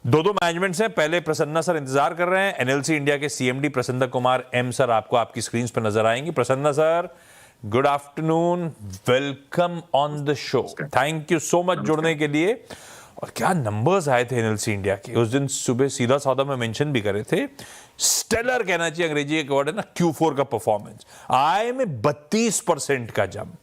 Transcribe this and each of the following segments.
दो मैनेजमेंट्स हैं। पहले प्रसन्ना सर इंतजार कर रहे हैं। एनएलसी इंडिया के सीएमडी प्रसन्न कुमार एम सर आपको आपकी स्क्रीन पर नजर आएंगे। Prasanna sir, good afternoon, welcome on the show. Thank you so much जुड़ने के लिए। और क्या नंबर्स आए थे एनएलसी इंडिया के उस दिन सुबह, सीधा सौदा में मेंशन भी करे थे। स्टेलर कहना चाहिए, अंग्रेजी एक वर्ड है ना, Q4 का परफॉर्मेंस। आय में 32% का जंप,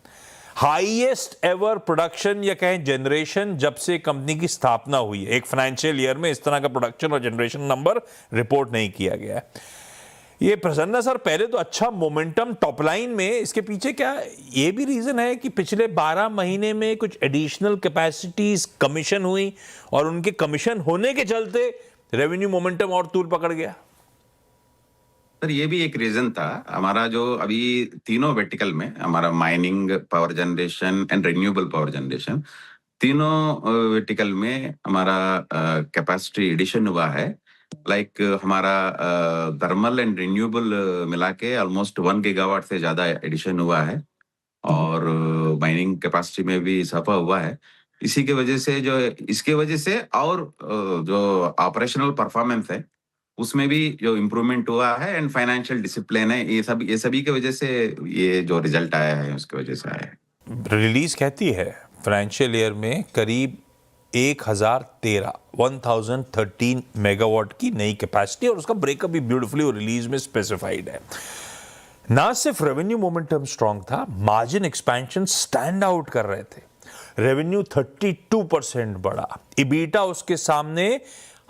हाईएस्ट एवर प्रोडक्शन या कहें जनरेशन जब से कंपनी की स्थापना हुई है। एक फाइनेंशियल ईयर में इस तरह का प्रोडक्शन और जनरेशन नंबर रिपोर्ट नहीं किया गया है। ये प्रसन्ना सर, पहले तो अच्छा मोमेंटम टॉप लाइन में, इसके पीछे क्या ये भी रीजन है कि पिछले 12 महीने में कुछ एडिशनल कैपेसिटीज कमीशन हुई और उनके कमीशन होने के चलते रेवेन्यू मोमेंटम और तूल पकड़ गया? सर, ये भी एक रीजन था। हमारा जो अभी तीनों वर्टिकल में, हमारा mining, power generation and renewable power generation, तीनों वर्टिकल में हमारा कैपेसिटी एडिशन हुआ है। लाइक हमारा थर्मल एंड रिन्यूएबल मिला के ऑलमोस्ट 1 गीगावाट से ज्यादा एडिशन हुआ है और माइनिंग कैपेसिटी में भी इजाफा हुआ है। इसी की वजह से इसके वजह से और जो ऑपरेशनल परफॉर्मेंस है उसमें भी जो इम्प्रूवमेंट हुआ है एंड फाइनेंशियल डिसिप्लिन है, ये सभी की वजह से ये जो रिजल्ट आया है उसकी वजह से आया है। रिलीज कहती है फाइनेंशियल ईयर में करीब 1013 मेगावाट की नई कैपेसिटी, और उसका ब्रेकअप भी ब्यूटीफुली और रिलीज में स्पेसिफाइड है। ना सिर्फ रेवेन्यू मोमेंटम स्ट्रांग था, मार्जिन एक्सपेंशन स्टैंड आउट कर रहे थे। रेवेन्यू 32% बढ़ा, इबीटा उसके सामने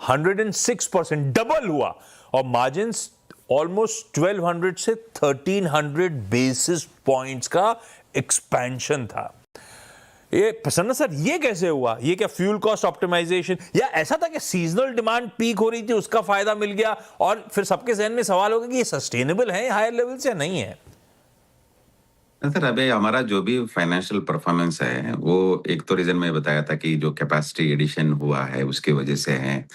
106% डबल हुआ, और मार्जिन ऑलमोस्ट 1200 से 1300 बेसिस पॉइंट्स का एक्सपेंशन था। ये प्रसन्न सर, ये कैसे हुआ? ये क्या फ्यूल कॉस्ट ऑप्टिमाइजेशन, या ऐसा था कि सीजनल डिमांड पीक हो रही थी, उसका फायदा मिल गया और फिर सबके जहन में सवाल होगा कि ये सस्टेनेबल है हायर लेवल से या नहीं है? सर, अभी हमारा जो भी फाइनेंशियल परफॉर्मेंस है वो एक तो रीजन मैं बताया था कि जो कैपेसिटी एडिशन हुआ है उसके वजह से है,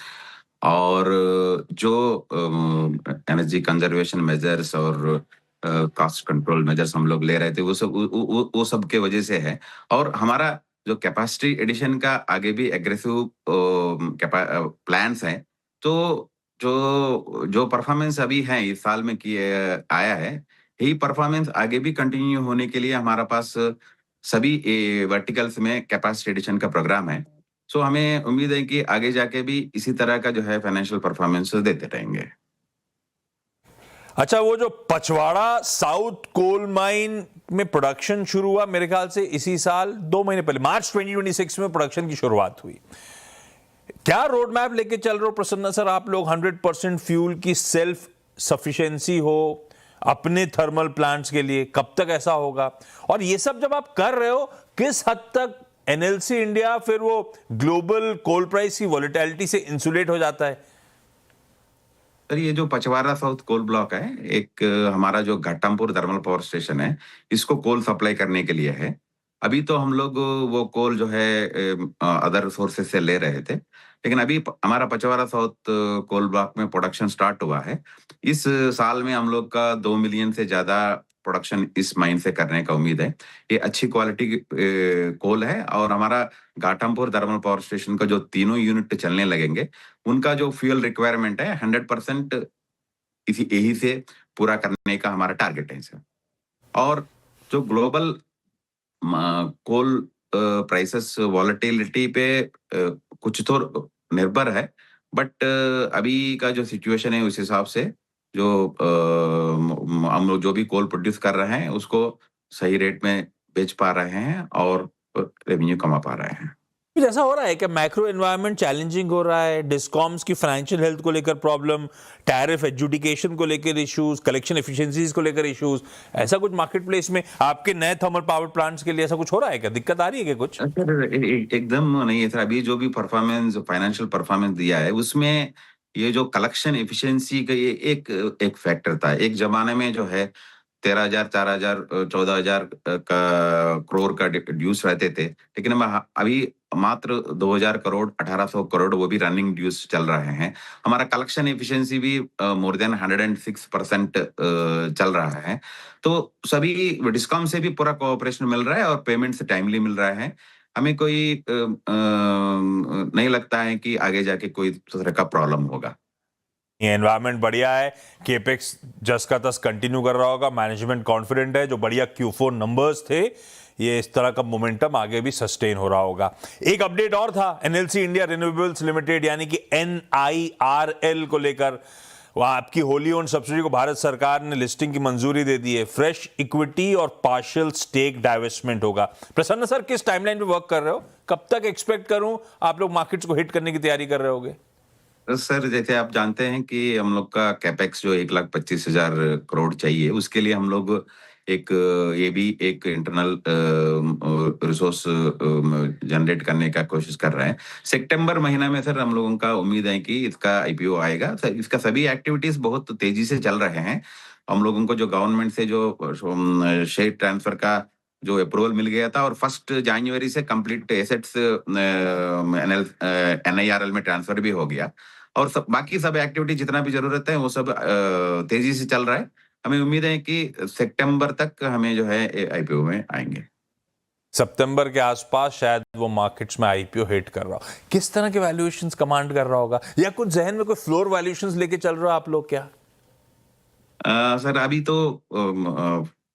और जो एनर्जी कंजर्वेशन मेजर्स और कॉस्ट कंट्रोल मेजर्स हम लोग ले रहे थे वो सब के वजह से है। और हमारा जो कैपेसिटी एडिशन का आगे भी एग्रेसिव प्लान्स हैं, तो जो जो परफॉर्मेंस अभी है इस साल में किए आया है, यही परफॉर्मेंस आगे भी कंटिन्यू होने के लिए हमारा पास सभी वर्टिकल्स में कैपेसिटी एडिशन का प्रोग्राम है। सो हमें उम्मीद है कि आगे जाके भी इसी तरह का जो है फाइनेंशियल परफॉर्मेंस देते रहेंगे। अच्छा, वो जो पचवाड़ा साउथ कोल माइन में प्रोडक्शन शुरू हुआ मेरे ख्याल से इसी साल 2 महीने पहले, मार्च 2026 में प्रोडक्शन की शुरुआत हुई। क्या रोड मैप लेके चल रहे हो प्रसन्ना सर आप लोग? 100% फ्यूल की सेल्फ सफिशिएंसी हो अपने थर्मल प्लांट्स के लिए, कब तक ऐसा होगा? और ये सब जब आप कर रहे हो, किस हद तक एनएलसी इंडिया फिर वो ग्लोबल कोल प्राइस की वॉलेटिलिटी से इंसुलेट हो जाता है? सर, ये जो पचवाड़ा साउथ कोल ब्लॉक है, एक हमारा जो घाटमपुर थर्मल पावर स्टेशन है, इसको कोल सप्लाई करने के लिए है। अभी तो हम लोग वो कोल जो है अदर सोर्सेज से ले रहे थे, लेकिन अभी हमारा पचवाड़ा साउथ कोल ब्लॉक में प्रोडक्शन स्टार्ट हुआ है। इस साल में हम लोग का 2 मिलियन से ज्यादा प्रोडक्शन इस माइन से करने का उम्मीद है। ये अच्छी क्वालिटी कोल है, और हमारा घाटमपुर थर्मल पावर स्टेशन का जो तीनों यूनिट चलने लगेंगे, उनका जो फ्यूल रिक्वायरमेंट है 100% यही से पूरा करने का हमारा टारगेट है सर। और जो ग्लोबल कोल प्राइसेस वॉलेटिलिटी पे कुछ तो निर्भर है, बट अभी का जो सिचुएशन है उस हिसाब से जो हम लोग जो भी कोल प्रोड्यूस कर रहे हैं उसको सही रेट में बेच पा रहे हैं और रेवेन्यू कमा पा रहे हैं। कुछ ऐसा हो रहा है कि मैक्रो एनवायरनमेंट चैलेंजिंग हो रहा है, डिस्कॉम्स की फाइनेंशियल हेल्थ को लेकर प्रॉब्लम, टैरिफ एजुडिकेशन को लेकर इश्यूज, कलेक्शन एफिशिएंसीज को लेकर इश्यूज, ऐसा कुछ मार्केट प्लेस में आपके नए थर्मल पावर प्लांट्स के लिए ऐसा कुछ हो रहा है क्या? दिक्कत आ रही है क्या कुछ? एकदम नहीं है सर। अभी जो भी परफॉर्मेंस, फाइनेंशियल परफॉर्मेंस दिया है उसमें ये जो कलेक्शन एफिशिएंसी का ये एक एक फैक्टर था। एक जमाने में जो है 13,000, 4,000, 14,000 का करोड़ का ड्यूस रहते थे, लेकिन हम अभी मात्र 2,000 करोड़, 1,800 करोड़ वो भी रनिंग ड्यूस चल रहे हैं। हमारा कलेक्शन एफिशिएंसी भी मोर देन 106% चल रहा है। तो सभी डिस्कॉम से भी पूरा कोऑपरेशन मिल रहा है और पेमेंट से टाइमली मिल रहा है। हमें कोई नहीं लगता है कि आगे जाके कोई तरह का प्रॉब्लम होगा। ये एनवायरनमेंट बढ़िया है, केपेक्स जस का तस कंटिन्यू कर रहा होगा, मैनेजमेंट कॉन्फिडेंट है, जो बढ़िया Q4 नंबर्स थे, ये इस तरह का मोमेंटम आगे भी सस्टेन हो रहा होगा। एक अपडेट और था एनएलसी इंडिया रिन्यूएबल्स लिमिटेड यानी कि NIRL को लेकर, वहां आपकी होली ओन सब्सिडी को भारत सरकार ने लिस्टिंग की मंजूरी दे दी है। फ्रेश इक्विटी और पार्शियल स्टेक डाइवेस्टमेंट होगा। प्रसन्न सर, किस टाइमलाइन पे वर्क कर रहे हो? कब तक एक्सपेक्ट करूं आप लोग मार्केट्स को हिट करने की तैयारी कर रहे होगे? तो सर, जैसे आप जानते हैं कि हम लोग का कैपेक्स जो 1,25,000 करोड़ चाहिए, उसके लिए हम लोग एक ये भी एक इंटरनल रिसोर्स जनरेट करने का कोशिश कर रहे हैं। सितंबर महीना में सर हम लोगों का उम्मीद है कि इसका आईपीओ आएगा। इसका सभी एक्टिविटीज बहुत तेजी से चल रहे हैं। हम लोगों को जो गवर्नमेंट से जो शेयर ट्रांसफर का जो अप्रूवल मिल गया था, और 1 जनवरी से कंप्लीट एसेट्स NIRL में ट्रांसफर भी हो गया, और सब बाकी सब एक्टिविटी जितना भी जरूरत है वो सब तेजी से चल रहा है। हमें उम्मीद है कि सितंबर तक हमें जो है आईपीओ में आएंगे। सितंबर के आसपास शायद वो मार्केट्स में आईपीओ हिट कर रहा हो। किस तरह के वैल्यूएशंस कमांड कर रहा होगा, या कुछ जहन में कोई फ्लोर वैल्यूएशंस लेके चल रहे हो आप लोग क्या? सर, अभी तो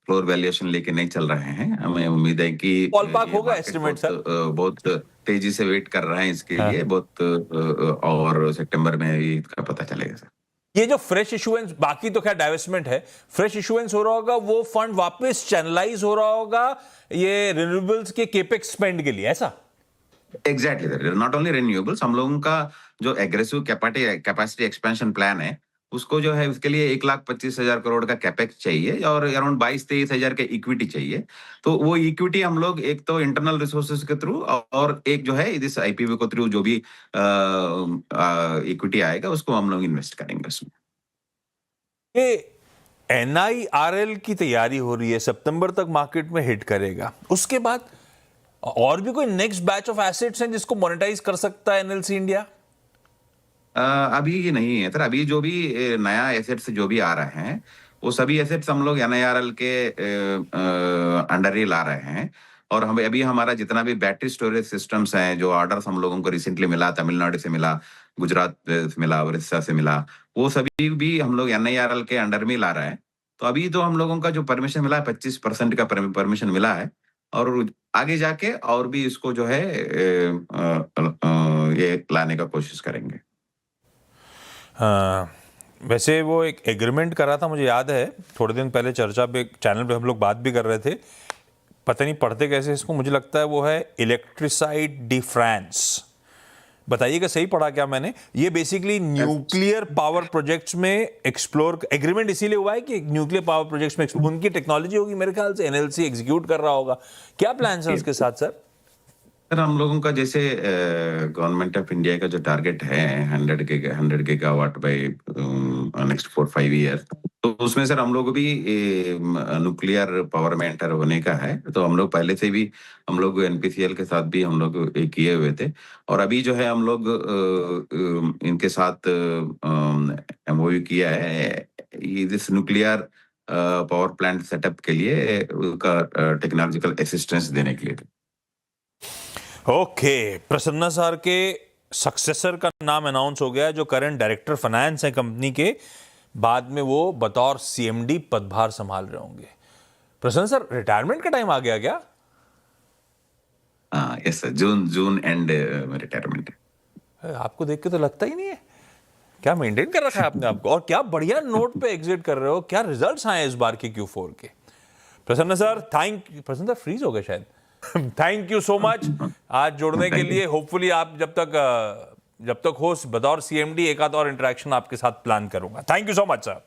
फ्लोर वैल्यूएशन लेके नहीं चल रहे हैं। हमें उम्मीद है कि बॉलपार्क ये होगा मार्केट एस्टिमेट सर? बहुत तेजी से वेट कर रहे हैं इसके लिए बहुत, और सितंबर में ही इसका पता चलेगा सर। ये जो फ्रेश इशुएंस, बाकी तो खैर डाइवेस्टमेंट है, फ्रेश इशुएंस हो रहा होगा, वो फंड वापस चैनलाइज हो रहा होगा ये रिन्यूएबल्स के केपेक्स स्पेंड के लिए, ऐसा? Exactly sir, not only renewables, हम लोगों का जो एग्रेसिव कैपेसिटी एक्सपेंशन प्लान है, उसको जो है उसके लिए 1,25,000 करोड़ का कैपेक्स चाहिए, और अराउंड 22-23 हजार के इक्विटी चाहिए। तो वो इक्विटी हम लोग एक तो इंटरनल रिसोर्सेज के थ्रू, और एक जो है इस आईपीओ के थ्रू जो भी इक्विटी आएगा उसको हम लोग इन्वेस्ट करेंगे उसमें। ये NIRL की तैयारी हो रही है, सितंबर तक मार्केट में हिट करेगा। उसके बाद और भी कोई नेक्स्ट बैच ऑफ एसेट्स हैं जिसको मोनेटाइज कर सकता है एनएलसी इंडिया? अभी नहीं है सर। अभी जो भी नया एसेट्स जो भी आ रहे हैं, वो सभी एसेट्स हम लोग NIRL के अंडर ही ला रहे हैं। और हम अभी हमारा जितना भी बैटरी स्टोरेज सिस्टम्स हैं, जो ऑर्डर्स हम लोगों को रिसेंटली मिला, तमिलनाडु से मिला, गुजरात से मिला, उड़ीसा से मिला, वो सभी भी हम लोग NIRL के अंडर में ला रहे हैं। तो अभी तो हम लोगों का जो परमिशन मिला है, 25% का परमिशन मिला है, और आगे जाके और भी इसको जो है ये लाने का कोशिश करेंगे। वैसे वो एक एग्रीमेंट करा था, मुझे याद है, थोड़े दिन पहले चर्चा पे चैनल पे हम लोग बात भी कर रहे थे, पता नहीं पढ़ते कैसे इसको, मुझे लगता है वो है इलेक्ट्रिसाइड डी फ्रांस। बताइएगा सही पढ़ा क्या मैंने? ये बेसिकली न्यूक्लियर पावर प्रोजेक्ट्स में एक्सप्लोर एग्रीमेंट इसीलिए हुआ है कि न्यूक्लियर पावर प्रोजेक्ट्स में उनकी टेक्नोलॉजी होगी, मेरे ख्याल से एनएलसी एग्जीक्यूट कर रहा होगा। क्या प्लान है उसके साथ सर? सर, हम लोगों का जैसे गवर्नमेंट ऑफ इंडिया का जो टारगेट है 100 गीगावाट बाय नेक्स्ट 4-5 ईयर, तो उसमें सर हम लोग भी न्यूक्लियर पावर में एंटर होने का है। तो हम लोग पहले से भी हम लोग NPCL के साथ भी हम लोग किए हुए थे, और अभी जो है हम लोग इनके साथ MOU किया है this nuclear power plant setup के लिए, उनका टेक्नोलॉजिकल असिस्टेंस देने के लिए। ओके, प्रसन्ना सर के सक्सेसर का नाम अनाउंस हो गया, जो करंट डायरेक्टर फाइनेंस है कंपनी के, बाद में वो बतौर CMD पदभार संभाल रहे होंगे। प्रसन्न सर, रिटायरमेंट का टाइम आ गया क्या? यस सर, जून एंड में रिटायरमेंट है। आपको देख के तो लगता ही नहीं है। क्या मेंटेन कर रखा है आपने आपको, और क्या बढ़िया नोट पे एग्जिट कर रहे हो। क्या रिजल्ट्स आए इस बार के Q4 के? प्रसन्न सर, प्रसन्न सर फ्रीज हो गए शायद। थैंक यू सो मच आज जुड़ने के लिए। होपफुली आप जब तक हो बतौर CMD एक आध और इंटरेक्शन आपके साथ प्लान करूंगा। Thank you so much sir.